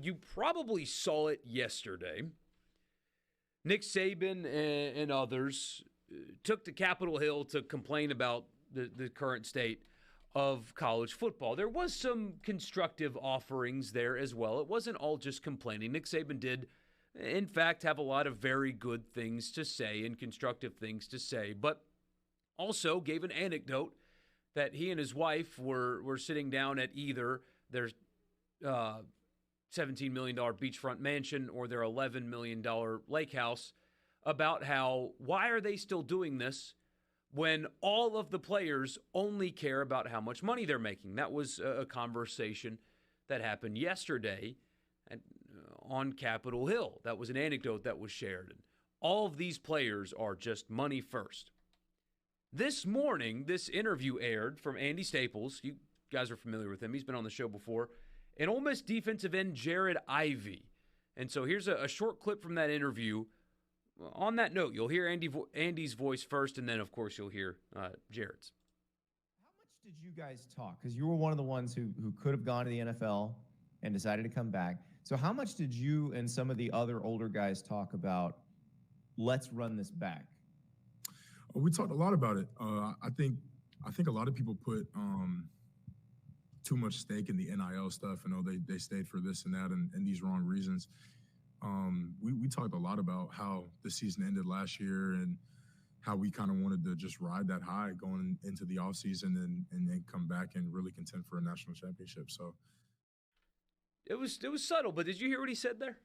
You probably saw it yesterday. Nick Saban and others took to Capitol Hill to complain about the current state of college football. There was some constructive offerings there as well. It wasn't all just complaining. Nick Saban did, in fact, have a lot of very good things to say and constructive things to say, but also gave an anecdote that he and his wife were sitting down at either their $17 million beachfront mansion or their $11 million lake house about why are they still doing this when all of the players only care about how much money they're making. That was a conversation that happened yesterday on Capitol Hill. That was an anecdote that was shared. And all of these players are just money first. This morning, this interview aired from Andy Staples. You guys are familiar with him. He's been on the show before. And Ole Miss defensive end Jared Ivey. And so here's a short clip from that interview. On that note, you'll hear Andy's voice first, and then, of course, you'll hear Jared's. How much did you guys talk? Because you were one of the ones who could have gone to the NFL and decided to come back. So how much did you and some of the other older guys talk about, let's run this back? We talked a lot about it. I think a lot of people put too much stake in the NIL stuff. I know they stayed for this and that and these wrong reasons. We talked a lot about how the season ended last year and how we kind of wanted to just ride that high going into the offseason and then come back and really contend for a national championship. So it was subtle, but did you hear what he said there?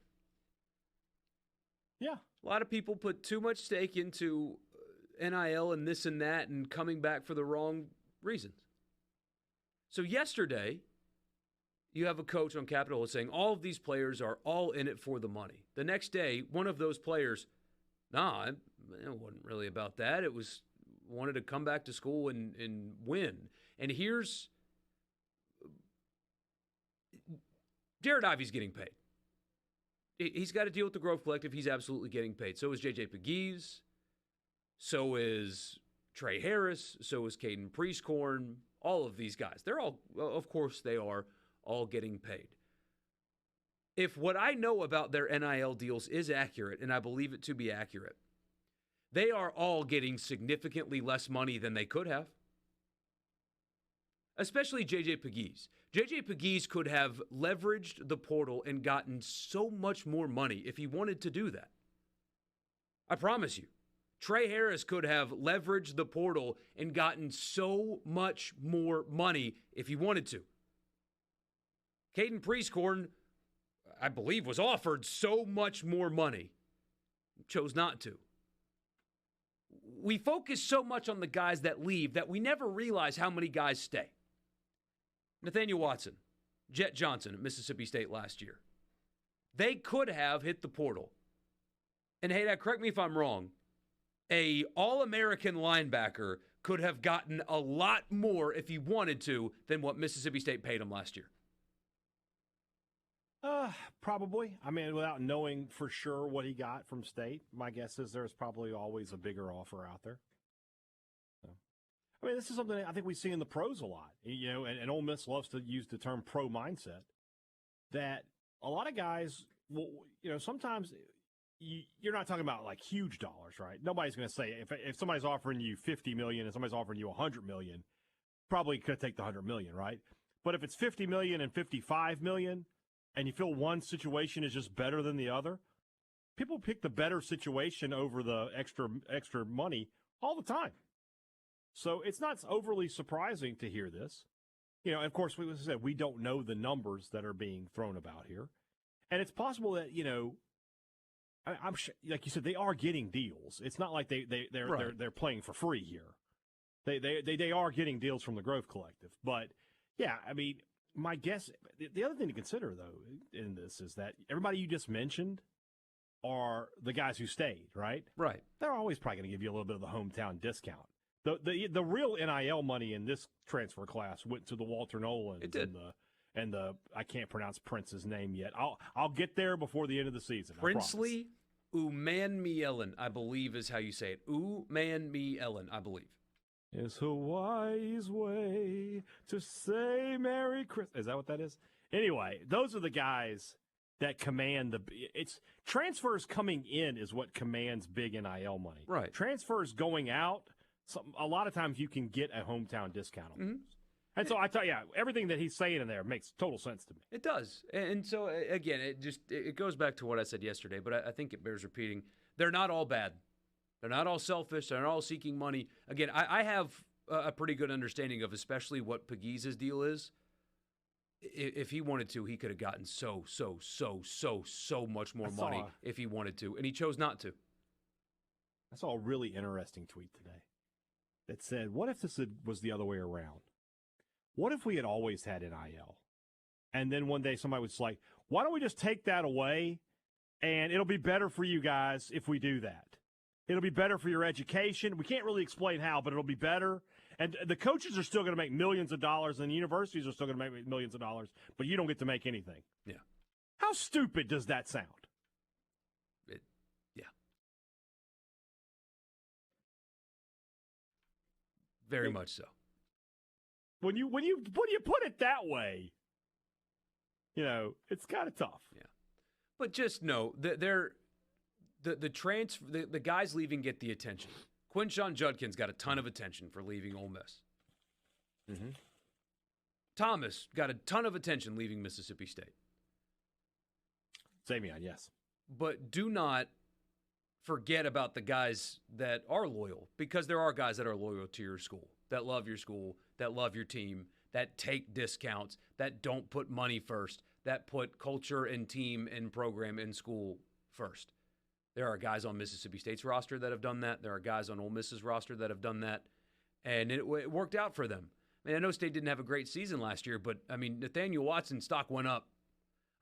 Yeah. A lot of people put too much stake into NIL and this and that and coming back for the wrong reasons. So yesterday, you have a coach on Capitol Hill saying all of these players are all in it for the money. The next day, one of those players, it wasn't really about that. It was wanted to come back to school and win. And here's Jared Ivey's getting paid. He's got to deal with the Grove Collective. He's absolutely getting paid. So is J.J. Pegues. So is Trey Harris. So is Caden Priestcorn. All of these guys. They're all, of course, they are all getting paid. If what I know about their NIL deals is accurate, and I believe it to be accurate, they are all getting significantly less money than they could have. Especially J.J. Pegues. J.J. Pegues could have leveraged the portal and gotten so much more money if he wanted to do that. I promise you. Trey Harris could have leveraged the portal and gotten so much more money if he wanted to. Caden Priestcorn, I believe, was offered so much more money. Chose not to. We focus so much on the guys that leave that we never realize how many guys stay. Nathaniel Watson, Jet Johnson at Mississippi State last year. They could have hit the portal. And hey, Dad, correct me if I'm wrong. A All-American linebacker could have gotten a lot more if he wanted to than what Mississippi State paid him last year. Probably. I mean, without knowing for sure what he got from State, my guess is there's probably always a bigger offer out there. So, I mean, this is something I think we see in the pros a lot. You know, and Ole Miss loves to use the term pro mindset. That a lot of guys, sometimes you're not talking about like huge dollars, right? Nobody's going to say if somebody's offering you $50 million and somebody's offering you $100 million, probably could take the $100 million, right? But if it's $50 million and $55 million, and you feel one situation is just better than the other, people pick the better situation over the extra money all the time. So it's not overly surprising to hear this. You know, of course, as I said, we don't know the numbers that are being thrown about here, and it's possible that I'm sure, like you said, they are getting deals. It's not like they're playing for free here. They are getting deals from the Grove Collective, but yeah, I mean. My guess, the other thing to consider, though, in this is that everybody you just mentioned are the guys who stayed, right? Right. They're always probably going to give you a little bit of the hometown discount. The real NIL money in this transfer class went to the Walter Nolans. It did. And the I can't pronounce Prince's name yet. I'll get there before the end of the season. Princely Umanmielen, I believe is how you say it. Umanmielen, I believe. It's a wise way to say Merry Christmas. Is that what that is? Anyway, those are the guys that command it's transfers coming in is what commands big NIL money. Right. Transfers going out, a lot of times you can get a hometown discount on those. And so I tell you, everything that he's saying in there makes total sense to me. It does. And so, again, it goes back to what I said yesterday, but I think it bears repeating. They're not all bad. They're not all selfish. They're not all seeking money. Again, I have a pretty good understanding of especially what Pegues' deal is. If he wanted to, he could have gotten so much more money if he wanted to, and he chose not to. I saw a really interesting tweet today that said, what if this was the other way around? What if we had always had NIL? And then one day somebody was like, why don't we just take that away, and it'll be better for you guys if we do that. It'll be better for your education. We can't really explain how, but it'll be better. And the coaches are still going to make millions of dollars, and the universities are still going to make millions of dollars, but you don't get to make anything. Yeah. How stupid does that sound? Yeah. Very much so. When you put it that way, it's kind of tough. Yeah. But just know that the guys leaving get the attention. Quinshon Judkins got a ton of attention for leaving Ole Miss. Mm-hmm. Thomas got a ton of attention leaving Mississippi State. Saban, yes. But do not forget about the guys that are loyal, because there are guys that are loyal to your school, that love your school, that love your team, that take discounts, that don't put money first, that put culture and team and program in school first. There are guys on Mississippi State's roster that have done that. There are guys on Ole Miss's roster that have done that. And it worked out for them. I mean, I know State didn't have a great season last year, but, I mean, Nathaniel Watson's stock went up.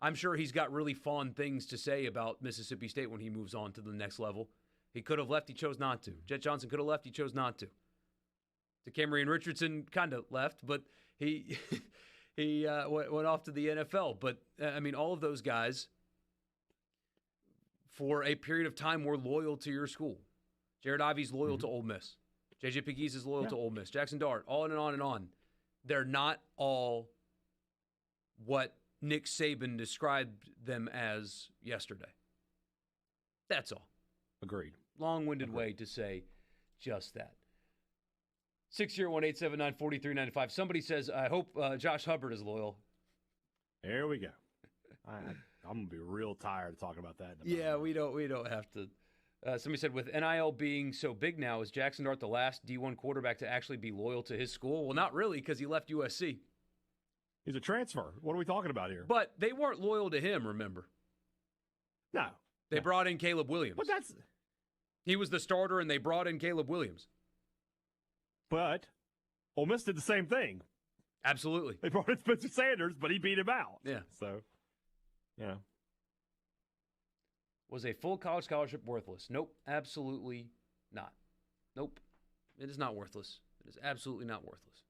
I'm sure he's got really fond things to say about Mississippi State when he moves on to the next level. He could have left. He chose not to. Jet Johnson could have left. He chose not to. Camryn Richardson kind of left, but he went off to the NFL. But, I mean, all of those guys, for a period of time, were loyal to your school. Jared Ivey's loyal to Ole Miss. J.J. Pegues is loyal to Ole Miss. Jackson Dart, on and on and on. They're not all what Nick Saban described them as yesterday. That's all. Agreed. Long-winded way to say just that. 601-879-4395. Somebody says, I hope Josh Hubbard is loyal. There we go. I'm going to be real tired of talking about that. Yeah, we don't have to. Somebody said, with NIL being so big now, is Jackson Dart the last D1 quarterback to actually be loyal to his school? Well, not really, because he left USC. He's a transfer. What are we talking about here? But they weren't loyal to him, remember? No. They brought in Caleb Williams. But he was the starter, and they brought in Caleb Williams. But Ole Miss did the same thing. Absolutely. They brought in Spencer Sanders, but he beat him out. Yeah. So, yeah. Was a full college scholarship worthless? Nope, absolutely not. Nope. It is not worthless. It is absolutely not worthless.